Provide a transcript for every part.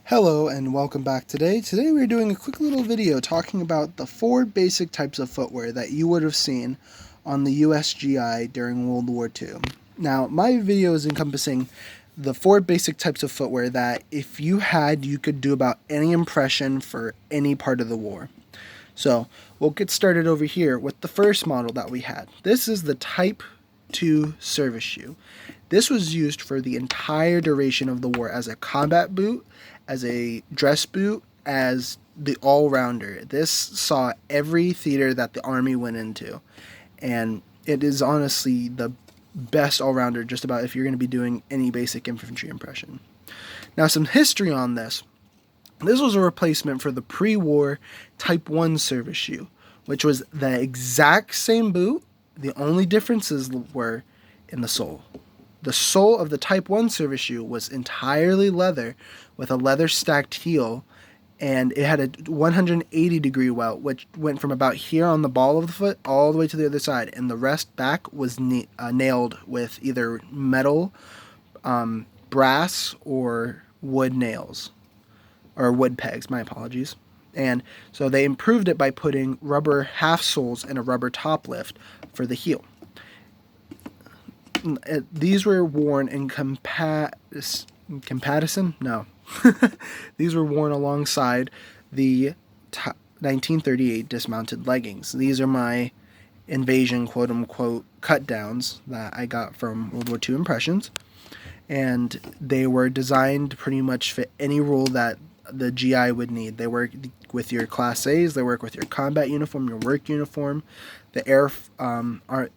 Hello and welcome back today. Today we're doing a quick little video talking about the 4 basic types of footwear that you would have seen on the US GI during World War II. Now, my video is encompassing the 4 basic types of footwear that if you had, you could do about any impression for any part of the war. So, we'll get started over here with the first model that we had. This is the Type 2 service shoe. This was used for the entire duration of the war as a combat boot, as a dress boot, as the all-rounder. This saw every theater that the Army went into, and it is honestly the best all-rounder just about if you're going to be doing any basic infantry impression. Now, some history on this. This was a replacement for the pre-war Type 1 service shoe, which was the exact same boot. The only differences were in the sole. The sole of the Type 1 service shoe was entirely leather with a leather stacked heel, and it had a 180 degree welt, which went from about here on the ball of the foot all the way to the other side, and the rest back was nailed with either metal, brass, or wood nails, or wood pegs, my apologies. And so they improved it by putting rubber half soles and a rubber top lift for the heel. These were worn in comparison? No. These were worn alongside the 1938 dismounted leggings. These are my invasion quote-unquote cut-downs that I got from World War II impressions. And they were designed to pretty much fit any role that the GI would need. They work with your Class A's, they work with your combat uniform, your work uniform, the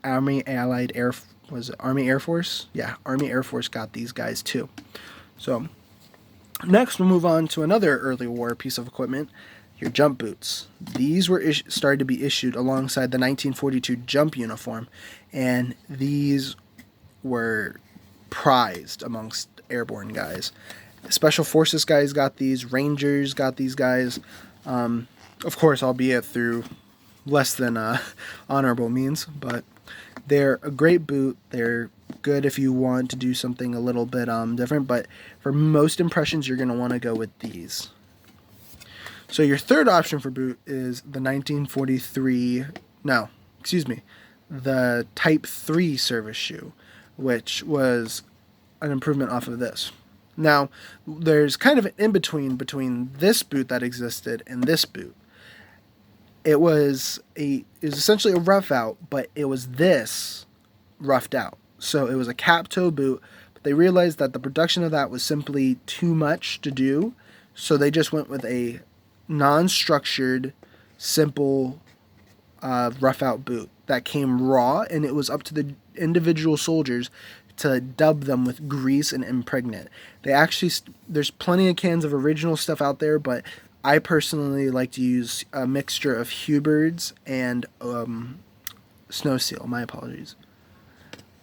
Army Allied Air was it Army Air Force? Yeah, Army Air Force got these guys too. So next we'll move on to another early war piece of equipment, your jump boots. These were started to be issued alongside the 1942 jump uniform, and these were prized amongst airborne guys. Special Forces guys got these, Rangers got these guys, of course, albeit through less than honorable means, but they're a great boot. They're good if you want to do something a little bit different, but for most impressions, you're going to want to go with these. So your third option for boot is the the Type 3 service shoe, which was an improvement off of this. Now, there's kind of an in-between this boot that existed and this boot. It was essentially a rough out, but it was this roughed out. So it was a cap toe boot, but they realized that the production of that was simply too much to do, so they just went with a non-structured, simple rough out boot that came raw, and it was up to the individual soldiers to dub them with grease and impregnate. There's plenty of cans of original stuff out there, but I personally like to use a mixture of Hubbard's and Snow Seal. My apologies.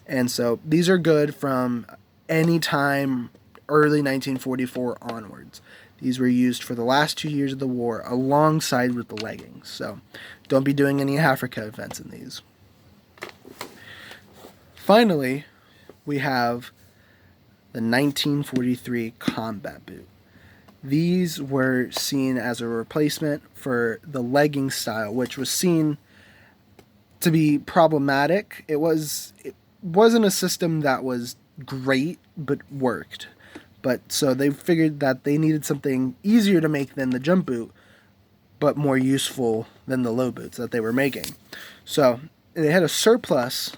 And so these are good from any time early 1944 onwards. These were used for the last 2 years of the war alongside with the leggings. So don't be doing any Africa events in these. Finally, we have the 1943 combat boot. These were seen as a replacement for the legging style, which was seen to be problematic. It wasn't a system that was great, but worked. But so they figured that they needed something easier to make than the jump boot, but more useful than the low boots that they were making. So they had a surplus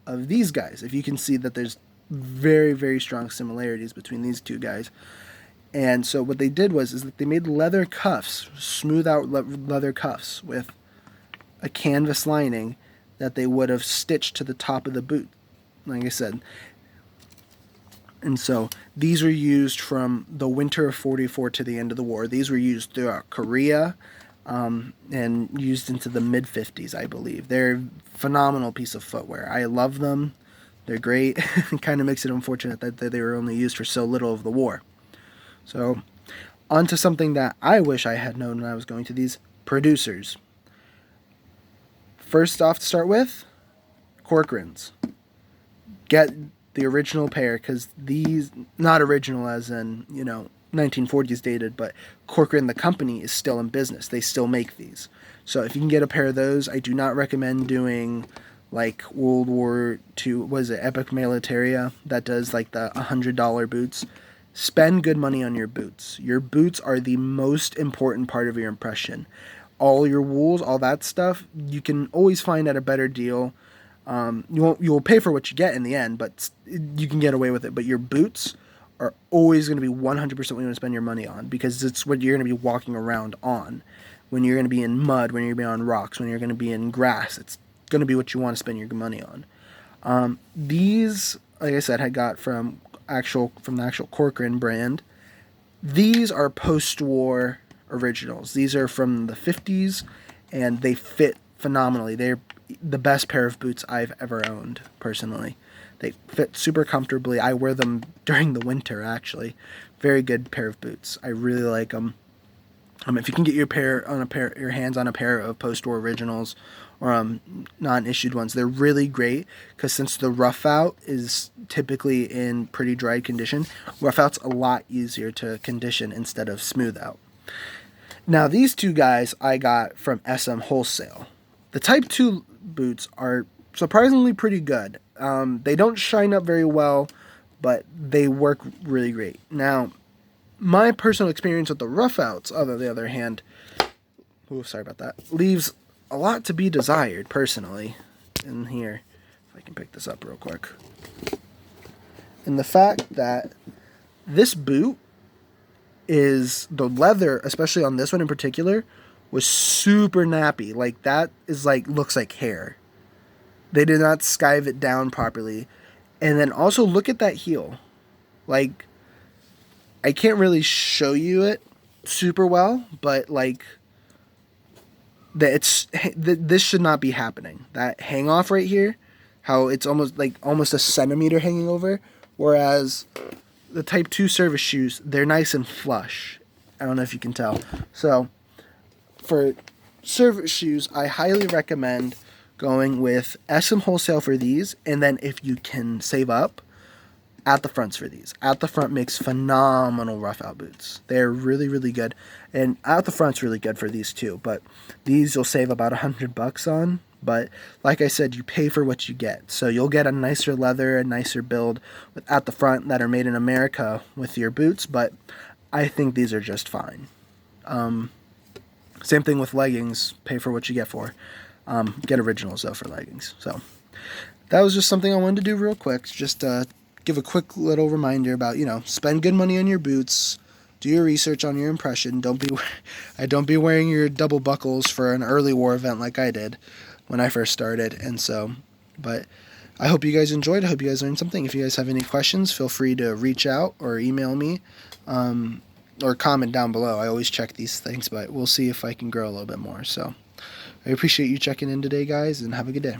of these guys. If you can see that there's very, very strong similarities between these two guys. And so what they did is that they made leather cuffs, smooth out leather cuffs with a canvas lining that they would have stitched to the top of the boot, like I said. And so these were used from the winter of 44 to the end of the war. These were used throughout Korea and used into the mid-50s, I believe. They're a phenomenal piece of footwear. I love them. They're great. It kind of makes it unfortunate that they were only used for so little of the war. So, on to something that I wish I had known when I was going to these producers. First off, to start with, Corcoran's. Get the original pair, because these, not original as in, 1940s dated, but Corcoran, the company, is still in business. They still make these. So if you can get a pair of those, I do not recommend doing like World War II, was it Epic Militaria that does like the $100 boots. Spend good money on your boots. Your boots are the most important part of your impression. All your wools, all that stuff, you can always find at a better deal. You will pay for what you get in the end, but you can get away with it. But your boots are always going to be 100% what you want to spend your money on, because it's what you're going to be walking around on. When you're going to be in mud, when you're going to be on rocks, when you're going to be in grass, it's going to be what you want to spend your money on. These, like I said, I got from the actual Corcoran brand. These are post-war originals. These are from the 50s, and they fit phenomenally. They're the best pair of boots I've ever owned, personally. They fit super comfortably. I wear them during the winter, actually. Very good pair of boots. I really like them. If you can get your hands on a pair of post-war originals or non-issued ones, they're really great, because since the rough out is typically in pretty dry condition, rough out's a lot easier to condition instead of smooth out. Now these two guys I got from SM Wholesale. The Type 2 boots are surprisingly pretty good. They don't shine up very well, but they work really great. Now, my personal experience with the rough outs, on the other hand, leaves a lot to be desired, personally. In here, if I can pick this up real quick. And the fact that this boot is, the leather, especially on this one in particular, was super nappy. Like, that is like, looks like hair. They did not skive it down properly. And then also look at that heel. Like, I can't really show you it super well, but like, this should not be happening. That hang off right here, how it's almost a centimeter hanging over, whereas the Type 2 service shoes, they're nice and flush. I don't know if you can tell. So for service shoes, I highly recommend going with SM Wholesale for these, and then if you can save up, At the Fronts for these. At the Front makes phenomenal rough out boots. They're really, really good. And At the Front's really good for these too. But these you'll save about $100 on. But like I said, you pay for what you get. So you'll get a nicer leather, a nicer build with At the Front that are made in America with your boots. But I think these are just fine. Same thing with leggings. Pay for what you get for. Get originals though for leggings. So that was just something I wanted to do real quick. Just give a quick little reminder about, spend good money on your boots, do your research on your impression. Don't be wearing your double buckles for an early war event like I did when I first started. But I hope you guys enjoyed. I hope you guys learned something. If you guys have any questions, feel free to reach out or email me, or comment down below. I always check these things, but we'll see if I can grow a little bit more. So I appreciate you checking in today, guys, and have a good day.